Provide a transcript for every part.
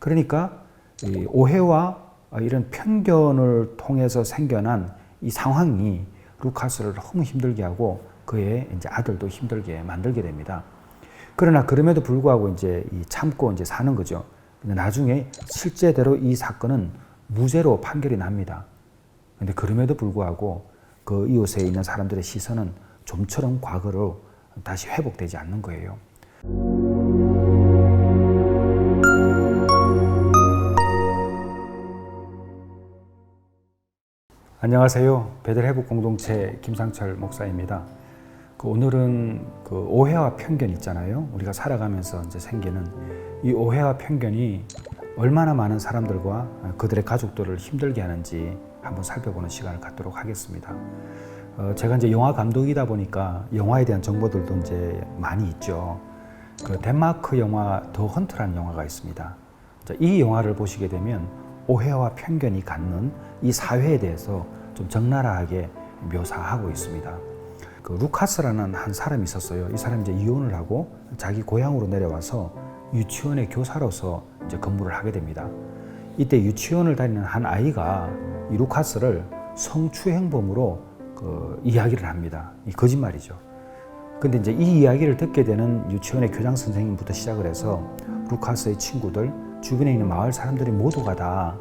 그러니까 이 오해와 이런 편견을 통해서 생겨난 이 상황이 루카스를 너무 힘들게 하고 그의 이제 아들도 힘들게 만들게 됩니다. 그러나 그럼에도 불구하고 이제 참고 이제 사는 거죠. 근데 나중에 실제대로 이 사건은 무죄로 판결이 납니다. 근데 그럼에도 불구하고 그 이웃에 있는 사람들의 시선은 좀처럼 과거로 다시 회복되지 않는 거예요. 안녕하세요. 베델 회복 공동체 김상철 목사입니다. 오늘은 그 오해와 편견 있잖아요. 우리가 살아가면서 이제 생기는 이 오해와 편견이 얼마나 많은 사람들과 그들의 가족들을 힘들게 하는지 한번 살펴보는 시간을 갖도록 하겠습니다. 제가 이제 영화 감독이다 보니까 영화에 대한 정보들도 이제 많이 있죠. 그 덴마크 영화 더 헌트라는 영화가 있습니다. 이 영화를 보시게 되면 오해와 편견이 갖는 이 사회에 대해서 좀 적나라하게 묘사하고 있습니다. 그 루카스라는 한 사람이 있었어요. 이 사람이 이제 이혼을 하고 자기 고향으로 내려와서 유치원의 교사로서 이제 근무를 하게 됩니다. 이때 유치원을 다니는 한 아이가 이 루카스를 성추행범으로 이야기를 합니다. 이 거짓말이죠. 근데 이제 이 이야기를 듣게 되는 유치원의 교장 선생님부터 시작을 해서 루카스의 친구들, 주변에 있는 마을 사람들이 모두가 다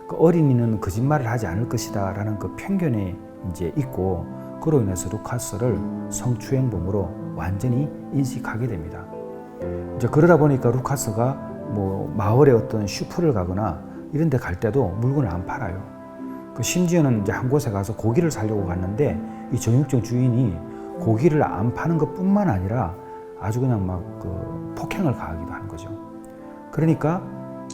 그 어린이는 거짓말을 하지 않을 것이다 라는 그 편견이 이제 있고, 그로 인해서 루카스를 성추행범으로 완전히 인식하게 됩니다. 이제 그러다 보니까 루카스가 뭐 마을에 어떤 슈퍼를 가거나 이런 데 갈 때도 물건을 안 팔아요. 심지어는 이제 한 곳에 가서 고기를 사려고 갔는데 이 정육점 주인이 고기를 안 파는 것 뿐만 아니라 아주 그냥 막 폭행을 가하기도 하는 거죠. 그러니까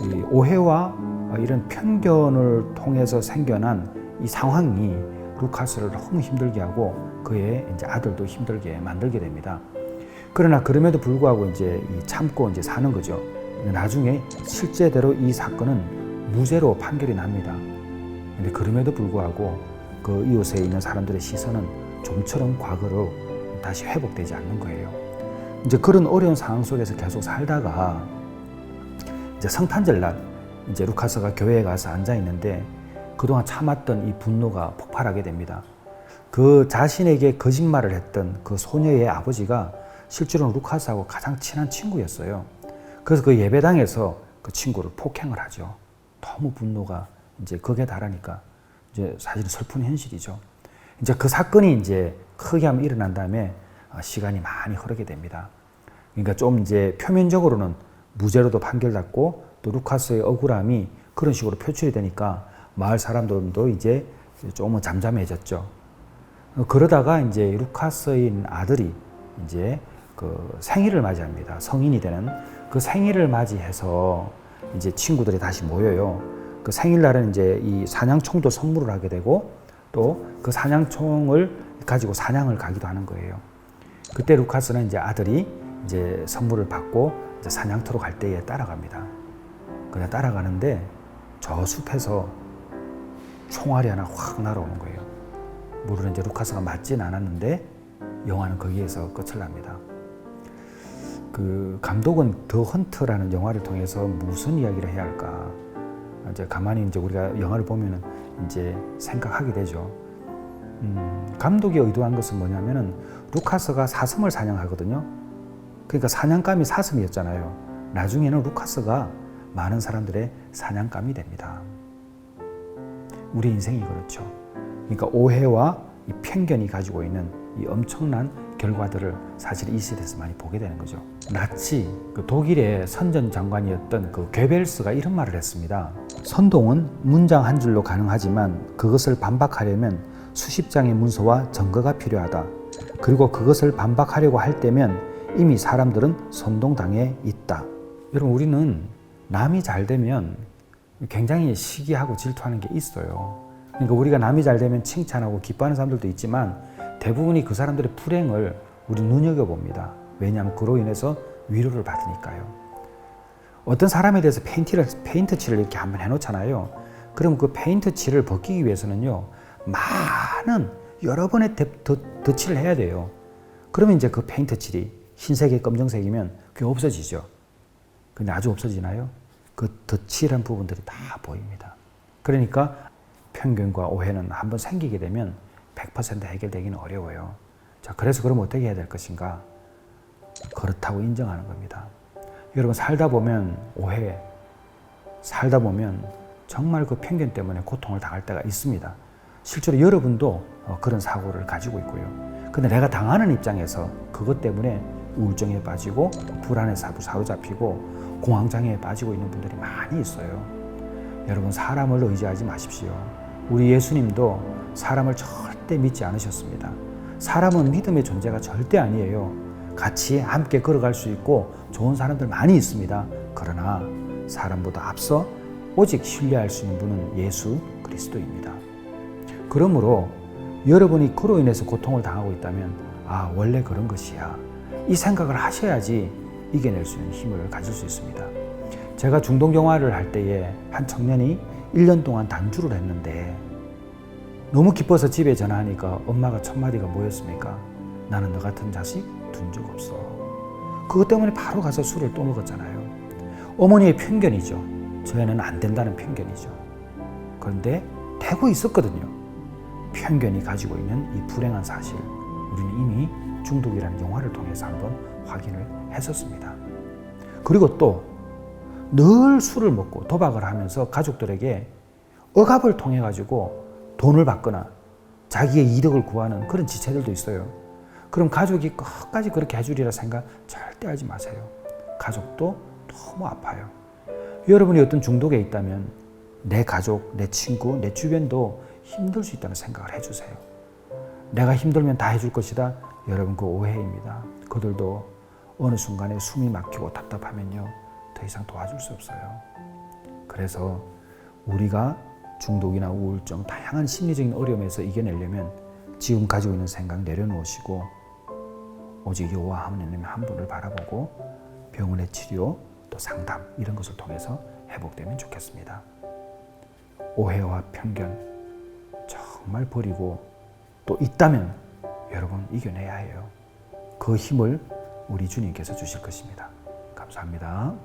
이 오해와 이런 편견을 통해서 생겨난 이 상황이 루카스를 너무 힘들게 하고 그의 이제 아들도 힘들게 만들게 됩니다. 그러나 그럼에도 불구하고 이제 참고 이제 사는 거죠. 나중에 실제대로 이 사건은 무죄로 판결이 납니다. 근데 그럼에도 불구하고 그 이웃에 있는 사람들의 시선은 좀처럼 과거로 다시 회복되지 않는 거예요. 이제 그런 어려운 상황 속에서 계속 살다가 이제 성탄절 날 이제 루카스가 교회에 가서 앉아 있는데 그동안 참았던 이 분노가 폭발하게 됩니다. 그 자신에게 거짓말을 했던 그 소녀의 아버지가 실제로는 루카스하고 가장 친한 친구였어요. 그래서 그 예배당에서 그 친구를 폭행을 하죠. 너무 분노가 이제 극에 달하니까 이제 사실은 슬픈 현실이죠. 이제 그 사건이 이제 크게 한번 일어난 다음에 시간이 많이 흐르게 됩니다. 그러니까 좀 이제 표면적으로는 무죄로도 판결났고 또 루카스의 억울함이 그런 식으로 표출이 되니까 마을 사람들도 이제 조금은 잠잠해졌죠. 그러다가 이제 루카스의 아들이 이제 그 생일을 맞이합니다. 성인이 되는 그 생일을 맞이해서 이제 친구들이 다시 모여요. 그 생일날은 이제 이 사냥총도 선물을 하게 되고 또 그 사냥총을 가지고 사냥을 가기도 하는 거예요. 그때 루카스는 이제 아들이 이제 선물을 받고 이제 사냥터로 갈 때에 따라갑니다. 그냥 따라가는데 저 숲에서 총알이 하나 확 날아오는 거예요. 물론 이제 루카스가 맞진 않았는데 영화는 거기에서 끝을 납니다. 그 감독은 더 헌트라는 영화를 통해서 무슨 이야기를 해야 할까? 이제 가만히 이제 우리가 영화를 보면은 이제 생각하게 되죠. 감독이 의도한 것은 뭐냐면은 루카스가 사슴을 사냥하거든요. 그러니까 사냥감이 사슴이었잖아요. 나중에는 루카스가 많은 사람들의 사냥감이 됩니다. 우리 인생이 그렇죠. 그러니까 오해와 이 편견이 가지고 있는 이 엄청난 결과들을 사실 이 시대에서 많이 보게 되는 거죠. 나치, 그 독일의 선전 장관이었던 그 괴벨스가 이런 말을 했습니다. 선동은 문장 한 줄로 가능하지만 그것을 반박하려면 수십 장의 문서와 증거가 필요하다. 그리고 그것을 반박하려고 할 때면 이미 사람들은 선동당해 있다. 여러분, 우리는 남이 잘 되면 굉장히 시기하고 질투하는 게 있어요. 그러니까 우리가 남이 잘 되면 칭찬하고 기뻐하는 사람들도 있지만 대부분이 그 사람들의 불행을 우리 눈여겨봅니다. 왜냐하면 그로 인해서 위로를 받으니까요. 어떤 사람에 대해서 페인트 칠을 이렇게 한번 해놓잖아요. 그럼 그 페인트 칠을 벗기기 위해서는요, 많은 여러 번의 덧칠을 해야 돼요. 그러면 이제 그 페인트 칠이 흰색에 검정색이면 그게 없어지죠. 근데 아주 없어지나요? 그 덧칠한 부분들이 다 보입니다. 그러니까 편견과 오해는 한번 생기게 되면 100% 해결되기는 어려워요. 자, 그래서 그럼 어떻게 해야 될 것인가? 그렇다고 인정하는 겁니다. 여러분, 살다 보면 오해, 살다 보면 정말 그 편견 때문에 고통을 당할 때가 있습니다. 실제로 여러분도 그런 사고를 가지고 있고요. 근데 내가 당하는 입장에서 그것 때문에 우울증에 빠지고 불안에 사로잡히고 공황장애에 빠지고 있는 분들이 많이 있어요. 여러분, 사람을 의지하지 마십시오. 우리 예수님도 사람을 절대 믿지 않으셨습니다. 사람은 믿음의 존재가 절대 아니에요. 같이 함께 걸어갈 수 있고 좋은 사람들 많이 있습니다. 그러나 사람보다 앞서 오직 신뢰할 수 있는 분은 예수 그리스도입니다. 그러므로 여러분이 그로 인해서 고통을 당하고 있다면 아, 원래 그런 것이야. 이 생각을 하셔야지 이겨낼 수 있는 힘을 가질 수 있습니다. 제가 중동영화를 할 때에 한 청년이 1년 동안 단주를 했는데 너무 기뻐서 집에 전화하니까 엄마가 첫 마디가 뭐였습니까? 나는 너 같은 자식 둔 적 없어. 그것 때문에 바로 가서 술을 또 먹었잖아요. 어머니의 편견이죠. 저 애는 안 된다는 편견이죠. 그런데 되고 있었거든요. 편견이 가지고 있는 이 불행한 사실, 우리는 이미 중독이라는 영화를 통해서 한번 확인을 했었습니다. 그리고 또 늘 술을 먹고 도박을 하면서 가족들에게 억압을 통해 가지고 돈을 받거나 자기의 이득을 구하는 그런 지체들도 있어요. 그럼 가족이 끝까지 그렇게 해주리라 생각 절대 하지 마세요. 가족도 너무 아파요. 여러분이 어떤 중독에 있다면 내 가족, 내 친구, 내 주변도 힘들 수 있다는 생각을 해주세요. 내가 힘들면 다 해줄 것이다. 여러분, 그 오해입니다. 그들도 어느 순간에 숨이 막히고 답답하면요, 더 이상 도와줄 수 없어요. 그래서 우리가 중독이나 우울증, 다양한 심리적인 어려움에서 이겨내려면 지금 가지고 있는 생각 내려놓으시고 오직 여호와 하나님 한 분을 바라보고 병원의 치료, 또 상담 이런 것을 통해서 회복되면 좋겠습니다. 오해와 편견 정말 버리고 또 있다면 여러분 이겨내야 해요. 그 힘을 우리 주님께서 주실 것입니다. 감사합니다.